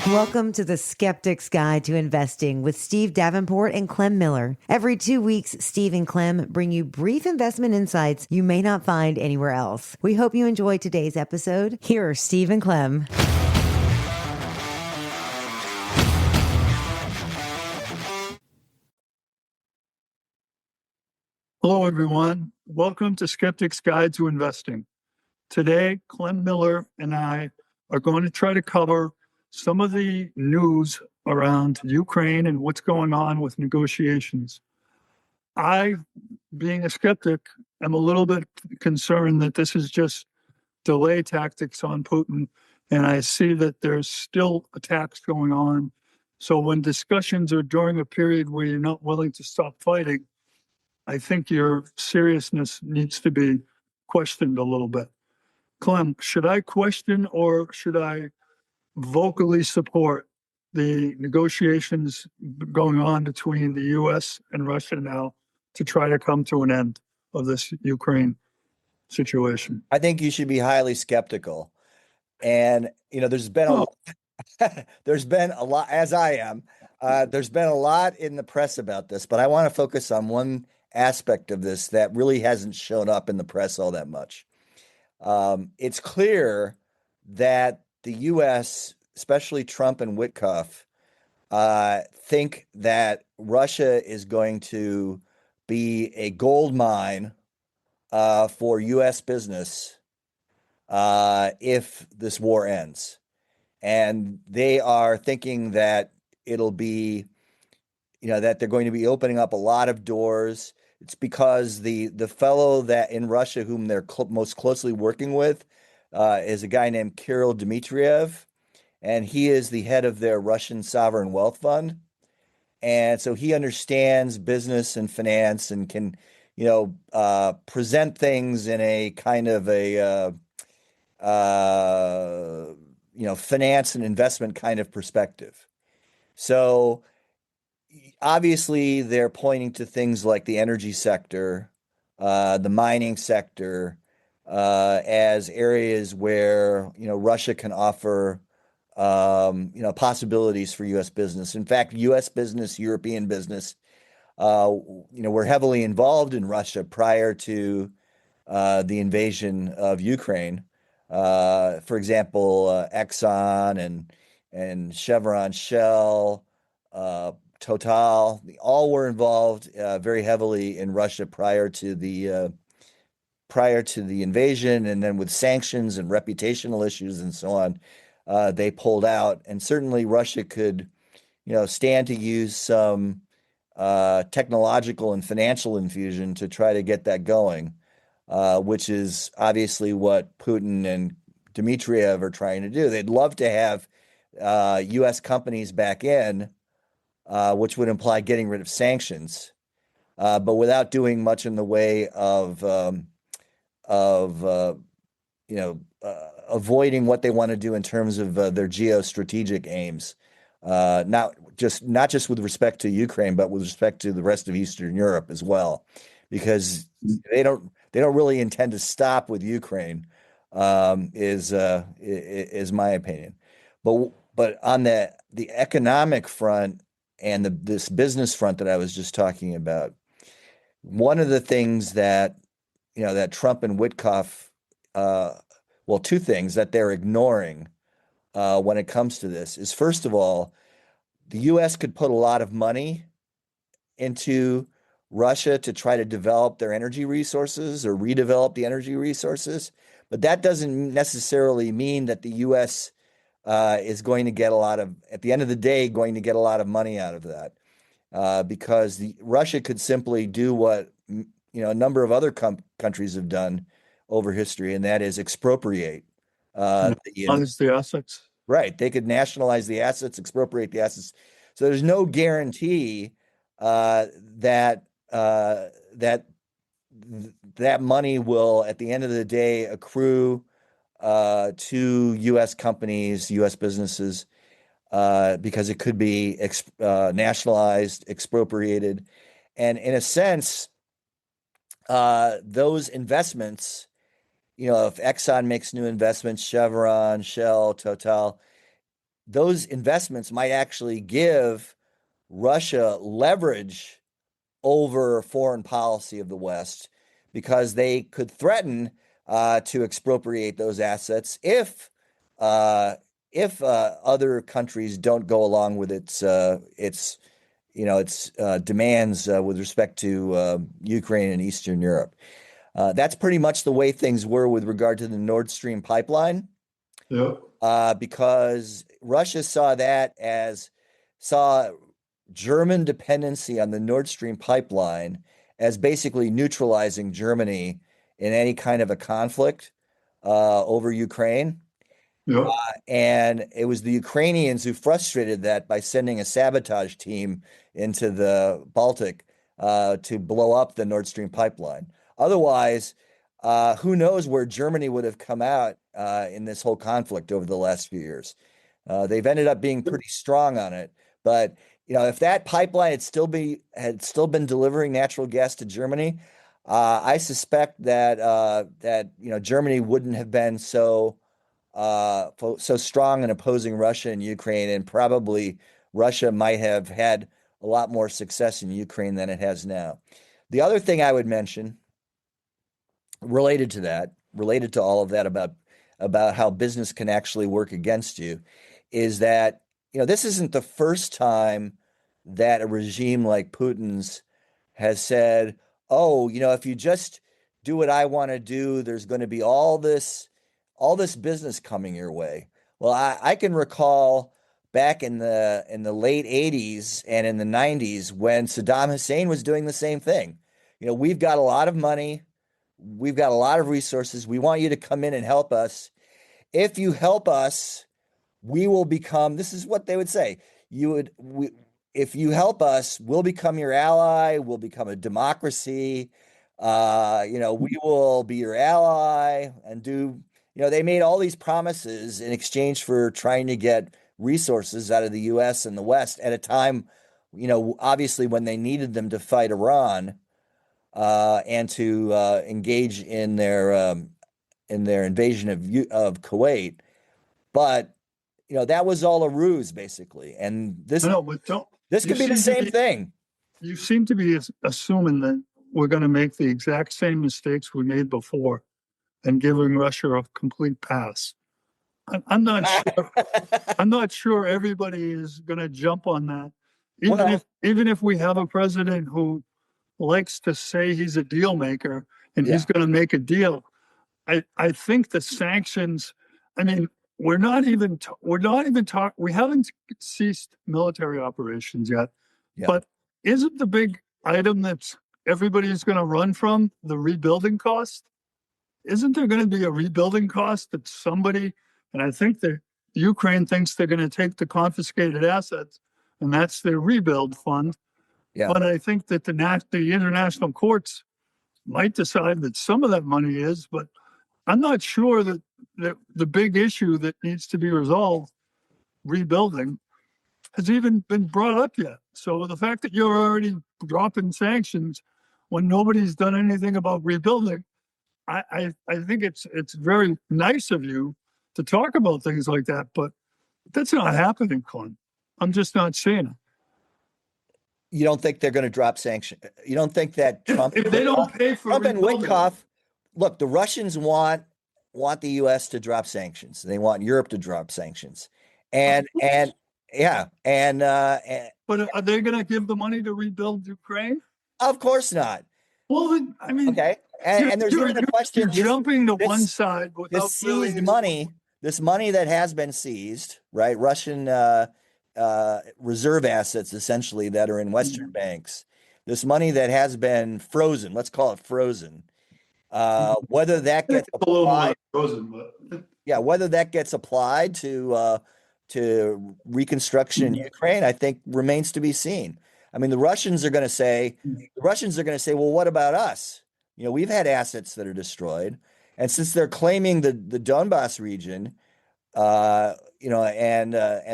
Welcome to the Skeptic's Guide to Investing with Steve Davenport and Clem Miller. Every 2 weeks, Steve and Clem bring you brief investment insights you may not find anywhere else. We hope you enjoy today's episode. Here are Steve and Clem. Hello, everyone. Welcome to Skeptic's Guide to Investing. Today, Clem Miller and I are going to try to cover some of the news around Ukraine and what's going on with negotiations. I, being a skeptic, am a little bit concerned that this is just delay tactics on Putin, and I see that there's still attacks going on. So when discussions are during a period where you're not willing to stop fighting, I think your seriousness needs to be questioned a little bit. Clem, should I question or should I vocally support the negotiations going on between the U.S. and Russia now to try to come to an end of this Ukraine situation? I think you should be highly skeptical. And, there's been there's been a lot, as I am, there's been a lot in the press about this, but I want to focus on one aspect of this that really hasn't shown up in the press all that much. It's clear that the U.S., especially Trump and Witkoff, think that Russia is going to be a gold mine for U.S. business if this war ends. And they are thinking that it'll be, that they're going to be opening up a lot of doors. It's because the fellow that in Russia whom they're most closely working with is a guy named Kirill Dmitriev, and he is the head of their Russian sovereign wealth fund. And so he understands business and finance and can, present things in a kind of a, finance and investment kind of perspective. So obviously, they're pointing to things like the energy sector, the mining sector, as areas where Russia can offer possibilities for U.S. business. In fact, U.S. business, European business, were heavily involved in Russia prior to the invasion of Ukraine. For example, Exxon and Chevron, Shell. Total, all were involved very heavily in Russia prior to the invasion, and then with sanctions and reputational issues and so on, they pulled out. And certainly, Russia could, stand to use some technological and financial infusion to try to get that going, which is obviously what Putin and Dmitriev are trying to do. They'd love to have U.S. companies back in. Which would imply getting rid of sanctions, but without doing much in the way of avoiding what they want to do in terms of their geostrategic aims, not just with respect to Ukraine, but with respect to the rest of Eastern Europe as well, because they don't really intend to stop with Ukraine, is my opinion. But on the economic front and this business front that I was just talking about, one of the things that that Trump and Witkoff, two things that they're ignoring when it comes to this is, first of all, the U.S. could put a lot of money into Russia to try to develop their energy resources or redevelop the energy resources, but that doesn't necessarily mean that the U.S. Is going to get at the end of the day, going to get a lot of money out of that, because Russia could simply do what a number of other countries have done over history, and that is expropriate. Nationalize the assets. Right, they could nationalize the assets, expropriate the assets. So there's no guarantee that money will, at the end of the day, accrue to U.S. companies, U.S. businesses, because it could be nationalized, expropriated. And in a sense, those investments, if Exxon makes new investments, Chevron, Shell, Total, those investments might actually give Russia leverage over foreign policy of the West, because they could threaten to expropriate those assets if other countries don't go along with its demands with respect to Ukraine and Eastern Europe. That's pretty much the way things were with regard to the Nord Stream pipeline, because Russia saw German dependency on the Nord Stream pipeline as basically neutralizing Germany in any kind of a conflict over Ukraine. And it was the Ukrainians who frustrated that by sending a sabotage team into the Baltic to blow up the Nord Stream pipeline. Otherwise, who knows where Germany would have come out in this whole conflict over the last few years. They've ended up being pretty strong on it. But if that pipeline had still been delivering natural gas to Germany, I suspect that Germany wouldn't have been so strong in opposing Russia and Ukraine, and probably Russia might have had a lot more success in Ukraine than it has now. The other thing I would mention related to all of that about how business can actually work against you, is that this isn't the first time that a regime like Putin's has said, oh, if you just do what I want to do, there's going to be all this business coming your way. Well, I can recall back in the late 80s and in the 90s when Saddam Hussein was doing the same thing. We've got a lot of money. We've got a lot of resources. We want you to come in and help us. If you help us, we will become, this is what they would say. If you help us, we'll become your ally. We'll become a democracy. We will be your ally and they made all these promises in exchange for trying to get resources out of the U.S. and the West at a time, obviously when they needed them to fight Iran and to engage in their invasion of Kuwait. But that was all a ruse, basically. And this could be the same thing. You seem to be assuming that we're going to make the exact same mistakes we made before and giving Russia a complete pass. I'm not sure. I'm not sure everybody is going to jump on that. Even if we have a president who likes to say he's a deal maker and he's going to make a deal, I think the sanctions. I mean, we haven't ceased military operations yet, but isn't the big item that everybody's going to run from the rebuilding cost? Isn't there going to be a rebuilding cost that somebody, and I think that Ukraine thinks they're going to take the confiscated assets and that's their rebuild fund. Yeah. But I think that the international courts might decide that some of that money is, but I'm not sure that the big issue that needs to be resolved, rebuilding, has even been brought up yet. So the fact that you're already dropping sanctions when nobody's done anything about rebuilding, I think it's very nice of you to talk about things like that, but that's not happening, Clint. I'm just not seeing it. You don't think they're going to drop sanctions? You don't think that Trump, if they don't pay for Trump and Witkoff, look, the Russians want the U.S. to drop sanctions. They want Europe to drop sanctions, but are they going to give the money to rebuild Ukraine? Of course not. Well, I mean, okay. And there's even a question. You're jumping to one side without this seized money. This money that has been seized, right? Russian reserve assets, essentially, that are in Western banks. This money that has been frozen. Let's call it frozen. Whether that gets applied, whether that gets applied to reconstruction in Ukraine, I think remains to be seen. I mean, the Russians are going to say, well, what about us? We've had assets that are destroyed, and since they're claiming the Donbass region, and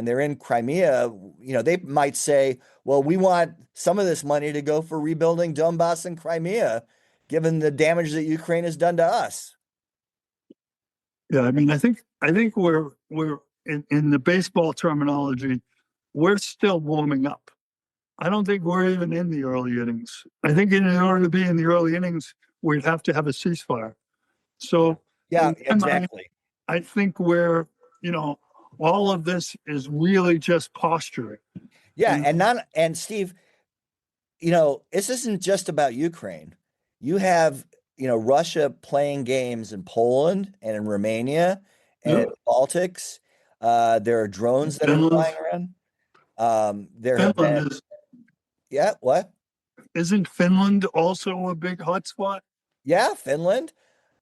they're in Crimea, they might say, well, we want some of this money to go for rebuilding Donbass and Crimea, given the damage that Ukraine has done to us. Yeah, I mean, I think we're in the baseball terminology, we're still warming up. I don't think we're even in the early innings. I think in order to be in the early innings, we'd have to have a ceasefire. So Yeah, in my mind, exactly. I think we're, all of this is really just posturing. Yeah, And and Steve, this isn't just about Ukraine. You have, Russia playing games in Poland and in Romania and in yeah, the Baltics. There are drones that are Finland, flying around. There have Finland been, yeah, what? isn't Finland also a big hotspot? Yeah, Finland.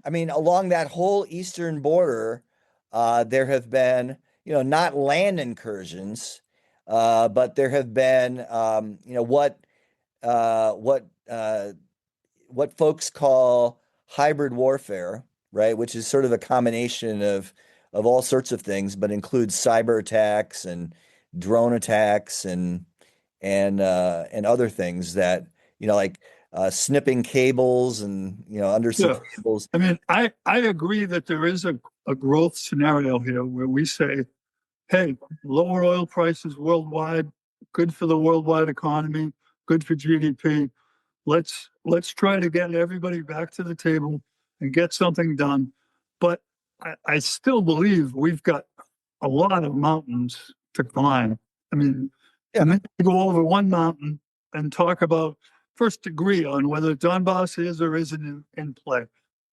I mean, along that whole eastern border, there have been, not land incursions, but there have been, uh, what uh, what folks call hybrid warfare, right? Which is sort of a combination of all sorts of things, but includes cyber attacks and drone attacks and other things that like snipping cables and undersea Yeah. cables. I mean, I agree that there is a growth scenario here where we say, hey, lower oil prices worldwide, good for the worldwide economy, good for GDP. Let's try to get everybody back to the table and get something done. But I still believe we've got a lot of mountains to climb. I mean, Yeah. and then you go over one mountain and talk about first agree on whether Donbass is or isn't in play.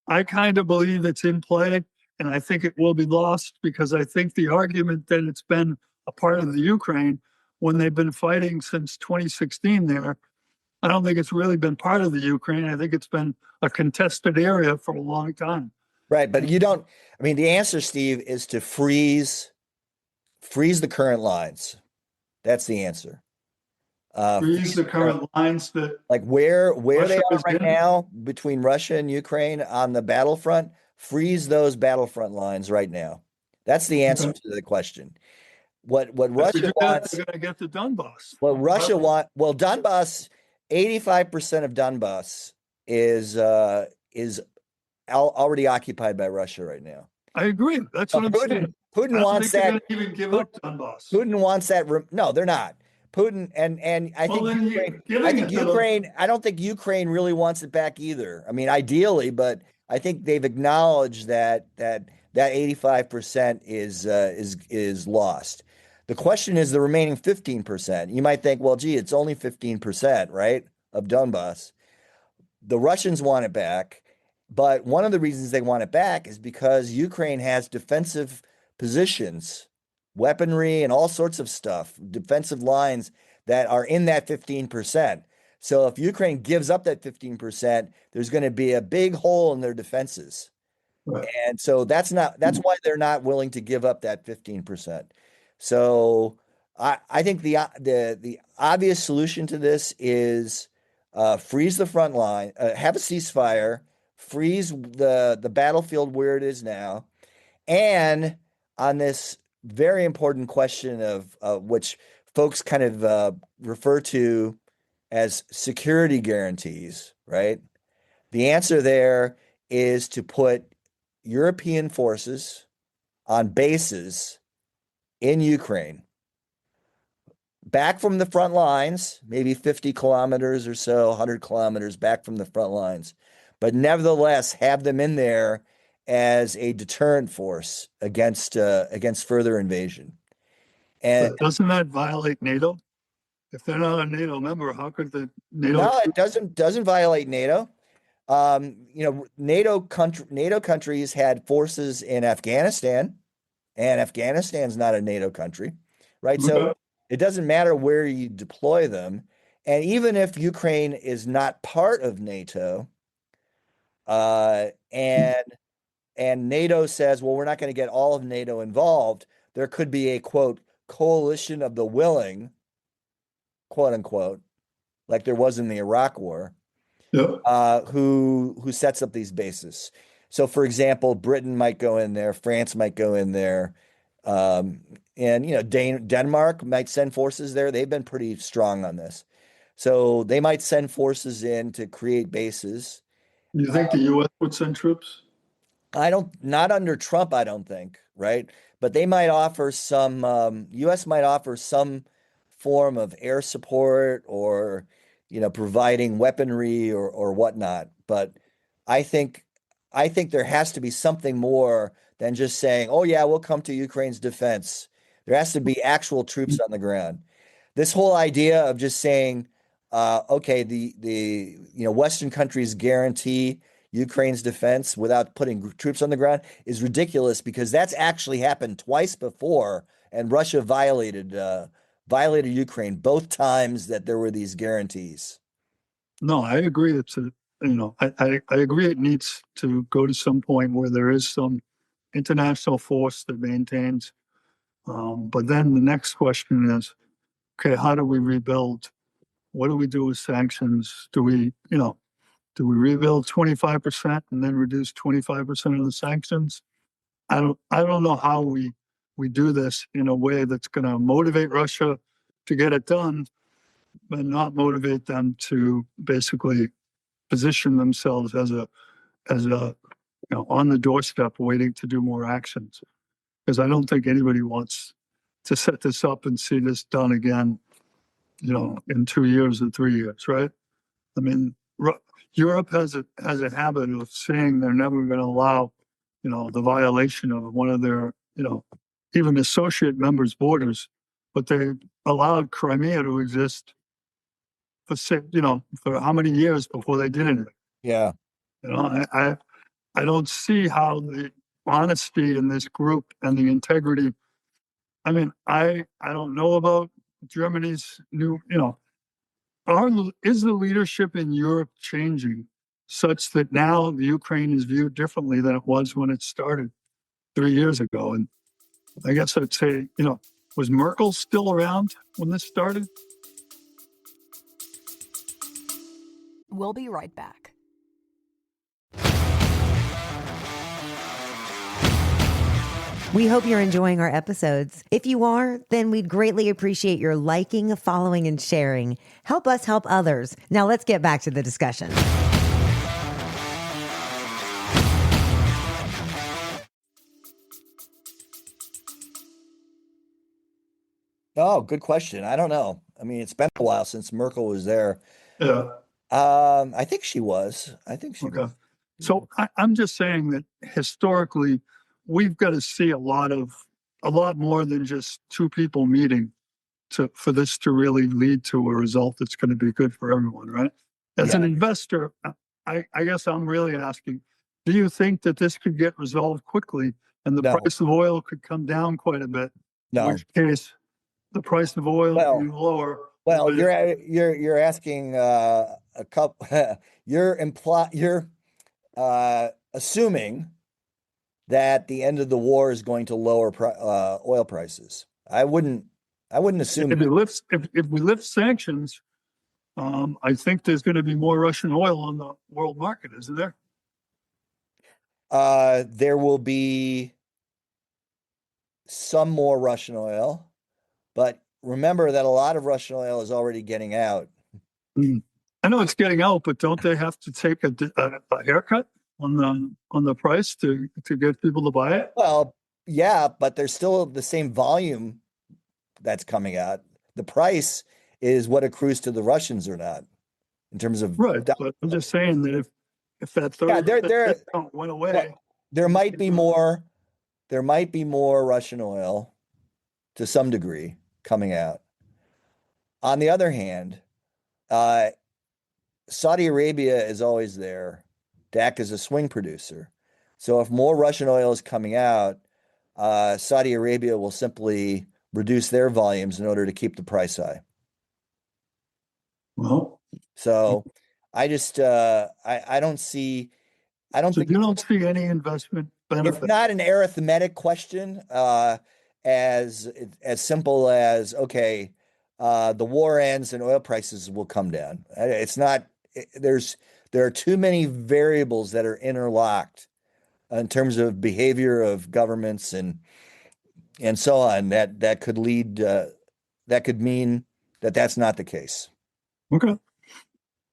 I kind of believe it's in play, and I think it will be lost because I think the argument that it's been a part of the Ukraine when they've been fighting since 2016 there, I don't think it's really been part of the Ukraine. I think it's been a contested area for a long time. Right, but you don't. I mean, the answer, Steve, is to freeze the current lines. That's the answer. Freeze the current lines that Like where they Russia are is right in. now between Russia and Ukraine on the battlefront, freeze those battlefront lines right now. That's the answer to the question. What If we Russia do that, wants, they're going to get to Donbass. well, Donbass, 85% of Donbass is already occupied by Russia right now. I agree. That's what I'm saying. Putin I don't wants think they're that. going to even give up Donbass. Putin wants that. No, they're not. Putin and I Well, think then Ukraine. I giving think it to them. Ukraine. I don't think Ukraine really wants it back either. I mean, ideally, but I think they've acknowledged that 85% is lost. The question is the remaining 15%. You might think, well, gee, it's only 15%, right, of Donbass. The Russians want it back, but one of the reasons they want it back is because Ukraine has defensive positions, weaponry, and all sorts of stuff, defensive lines that are in that 15%. So if Ukraine gives up that 15%, there's going to be a big hole in their defenses. Right. And so that's why they're not willing to give up that 15%. So I think the obvious solution to this is freeze the front line, have a ceasefire, freeze the battlefield where it is now, and on this very important question of which folks kind of refer to as security guarantees, right? The answer there is to put European forces on bases in Ukraine, back from the front lines, maybe 50 kilometers or so, 100 kilometers back from the front lines, but nevertheless have them in there as a deterrent force against further invasion. And But doesn't that violate NATO? If they're not a NATO member, how could the NATO? no, it doesn't violate NATO. NATO countries had forces in Afghanistan, and Afghanistan's not a NATO country, right? So it doesn't matter where you deploy them. And even if Ukraine is not part of NATO, and NATO says, well, we're not going to get all of NATO involved, there could be a quote coalition of the willing, quote unquote, like there was in the Iraq War, who sets up these bases. So, for example, Britain might go in there, France might go in there, and Denmark might send forces there. They've been pretty strong on this, so they might send forces in to create bases. You think the U.S. would send troops? Not under Trump, I don't think, right? But they might offer some, US might offer some form of air support or, providing weaponry or whatnot. But I think, I think there has to be something more than just saying, oh yeah, we'll come to Ukraine's defense. There has to be actual troops on the ground. This whole idea of just saying, okay, Western countries guarantee Ukraine's defense without putting troops on the ground is ridiculous because that's actually happened twice before, and Russia violated Ukraine both times that there were these guarantees. No, I agree. I agree it needs to go to some point where there is some international force that maintains. But then the next question is, okay, how do we rebuild? What do we do with sanctions? Do we rebuild 25% and then reduce 25% of the sanctions? I don't know how we do this in a way that's going to motivate Russia to get it done, but not motivate them to basically position themselves as a on the doorstep waiting to do more actions. Because I don't think anybody wants to set this up and see this done again, in 2 years or 3 years, right? I mean, Europe has a habit of saying they're never going to allow, the violation of one of their, even associate members' borders, but they allowed Crimea to exist for how many years before they did anything. Yeah. I don't see how the honesty in this group and the integrity. I mean, I don't know about Germany's new, is the leadership in Europe changing such that now the Ukraine is viewed differently than it was when it started 3 years ago? And I guess I'd say, was Merkel still around when this started? We'll be right back. We hope you're enjoying our episodes. If you are, then we'd greatly appreciate your liking, following, and sharing. Help us help others. Now let's get back to the discussion. Oh, good question. I don't know. I mean, it's been a while since Merkel was there. Yeah. I think she was. Okay. So I'm just saying that historically, we've got to see a lot more than just two people meeting for this to really lead to a result that's going to be good for everyone, right? As an investor, I guess I'm really asking, do you think that this could get resolved quickly and the price of oil could come down quite a bit? No. In which case, the price of oil would be lower. Well, you're asking a couple. You're assuming that the end of the war is going to lower oil prices. I wouldn't assume. If we lift sanctions, I think there's going to be more Russian oil on the world market, isn't there? There will be some more Russian oil, but remember that a lot of Russian oil is already getting out. I know it's getting out, but don't they have to take a haircut on the price to get people to buy it? Well, yeah, but there's still the same volume that's coming out. The price is what accrues to the Russians or not, in terms of right. But I'm just saying that if that 30% discount went away, there might be more Russian oil to some degree coming out. On the other hand, Saudi Arabia is always there to act as a swing producer. So if more Russian oil is coming out, Saudi Arabia will simply reduce their volumes in order to keep the price high. Well, so I just I don't see. So you don't see any investment benefit. It's not an arithmetic question, as simple as, okay, the war ends and oil prices will come down. It's not. There are too many variables that are interlocked in terms of behavior of governments and so on that could lead that could mean that that's not the case. Okay.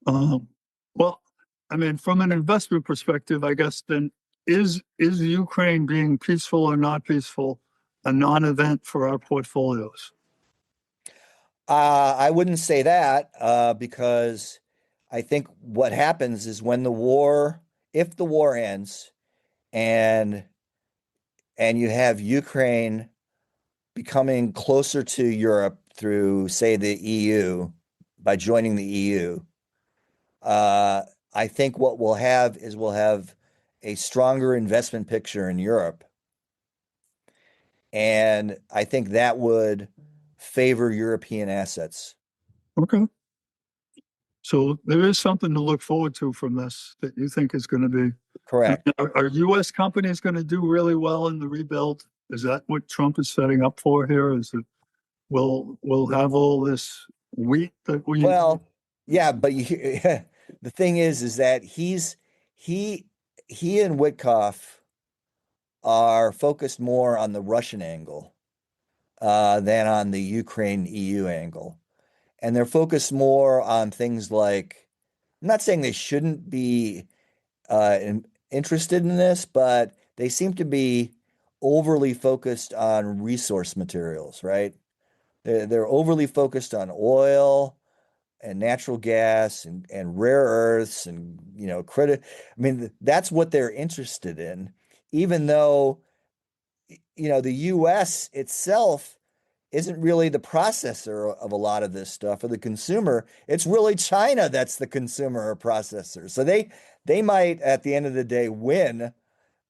Well, I mean, from an investment perspective, I guess then is Ukraine being peaceful or not peaceful a non-event for our portfolios? I wouldn't say that because I think what happens is when if the war ends and you have Ukraine becoming closer to Europe through, say, the EU, by joining the EU, I think what we'll have a stronger investment picture in Europe. And I think that would favor European assets. Okay. So there is something to look forward to from this that you think is going to be Correct. Are U.S. companies going to do really well in the rebuild? Is that what Trump is setting up for here? Is it we'll have all this wheat that we Well, yeah, but the thing is that he and Witkoff are focused more on the Russian angle than on the Ukraine EU angle. And they're focused more on things like, I'm not saying they shouldn't be interested in this, but they seem to be overly focused on resource materials, right? They're overly focused on oil and natural gas and rare earths and, credit. I mean, that's what they're interested in, even though, the US itself isn't really the processor of a lot of this stuff or the consumer. It's really China that's the consumer or processor. So they might, at the end of the day, win,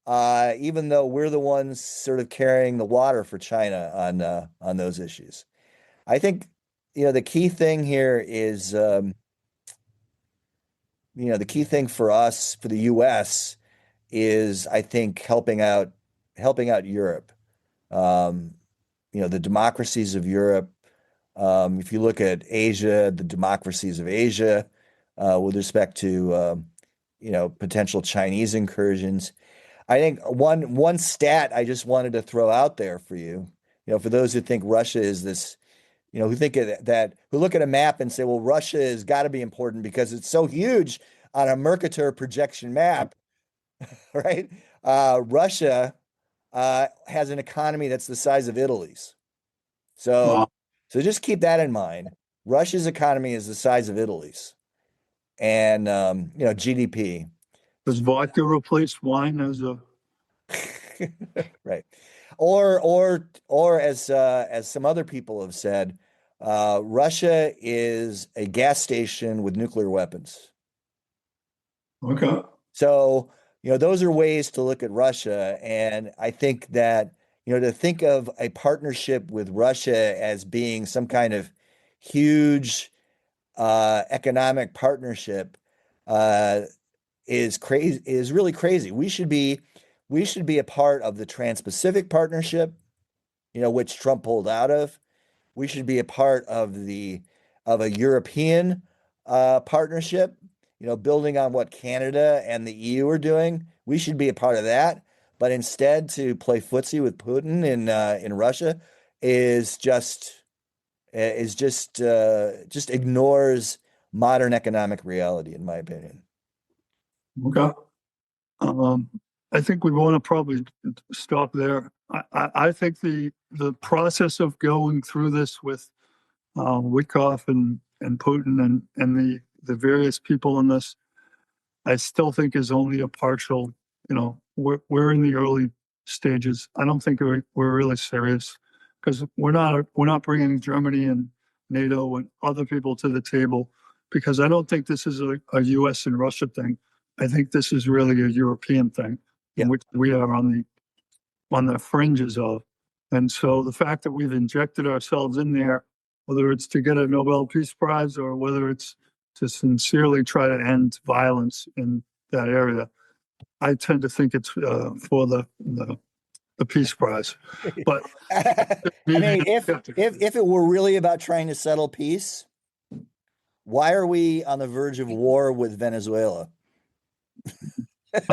even though we're the ones sort of carrying the water for China on those issues. I think, the key thing here is, the key thing for us, for the U.S., is I think helping out Europe. The democracies of Europe. If you look at Asia, the democracies of Asia, with respect to potential Chinese incursions. I think one stat I just wanted to throw out there for you, for those who think Russia is this, who think who look at a map and say, well, Russia has got to be important because it's so huge on a Mercator projection map, right? Russia has an economy that's the size of Italy's. So just keep that in mind. Russia's economy is the size of Italy's, and GDP. does vodka replace wine as a right? Or as some other people have said, Russia is a gas station with nuclear weapons. okay? So, those are ways to look at Russia. And I think that, to think of a partnership with Russia as being some kind of huge economic partnership is crazy, is really crazy. We should be a part of the Trans-Pacific Partnership, which Trump pulled out of. We should be a part of a European partnership, building on what Canada and the EU are doing. We should be a part of that. But instead, to play footsie with Putin in Russia just ignores modern economic reality, in my opinion. Okay. I think we want to probably stop there. I think the process of going through this with Witkoff and Putin and the various people in this, I still think is only a partial. We're in the early stages. I don't think we're really serious because we're not bringing Germany and NATO and other people to the table because I don't think this is a U.S. and Russia thing. I think this is really a European thing, in which we are on the fringes of. And so the fact that we've injected ourselves in there, whether it's to get a Nobel Peace Prize or whether it's to sincerely try to end violence in that area, I tend to think it's for the Peace Prize. But I mean, if it were really about trying to settle peace, why are we on the verge of war with Venezuela? I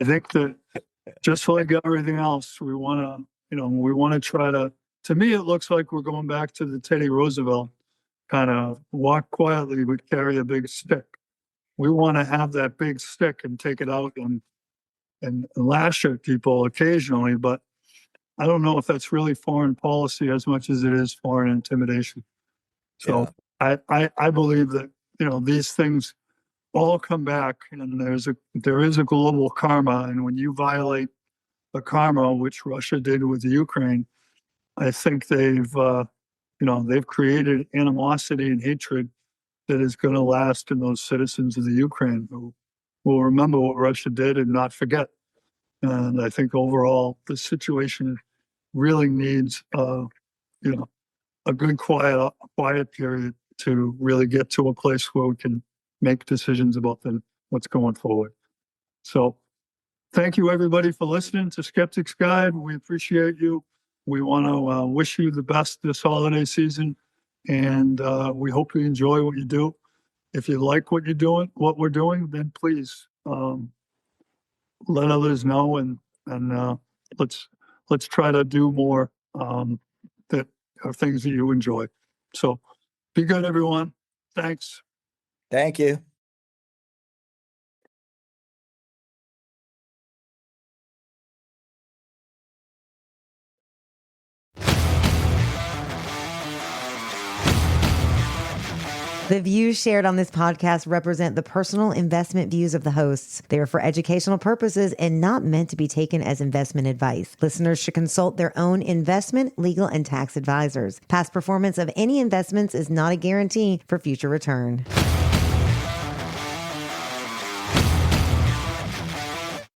think that just like everything else, we want to try to me, it looks like we're going back to the Teddy Roosevelt kind of walk quietly, but carry a big stick. We want to have that big stick and take it out and and lash at people occasionally, but I don't know if that's really foreign policy as much as it is foreign intimidation. So I believe that, these things all come back, and there is a global karma. And when you violate the karma, which Russia did with Ukraine, I think they've created animosity and hatred that is going to last in those citizens of the Ukraine who will remember what Russia did and not forget. And I think overall, the situation really needs, a good quiet period to really get to a place where we can make decisions about what's going forward. So thank you, everybody, for listening to Skeptic's Guide. We appreciate you. We want to wish you the best this holiday season, and we hope you enjoy what you do. If you like what we're doing, then please let others know, and let's try to do more that are things that you enjoy. So be good, everyone. Thanks. Thank you. The views shared on this podcast represent the personal investment views of the hosts. They are for educational purposes and not meant to be taken as investment advice. Listeners should consult their own investment, legal, and tax advisors. Past performance of any investments is not a guarantee for future return.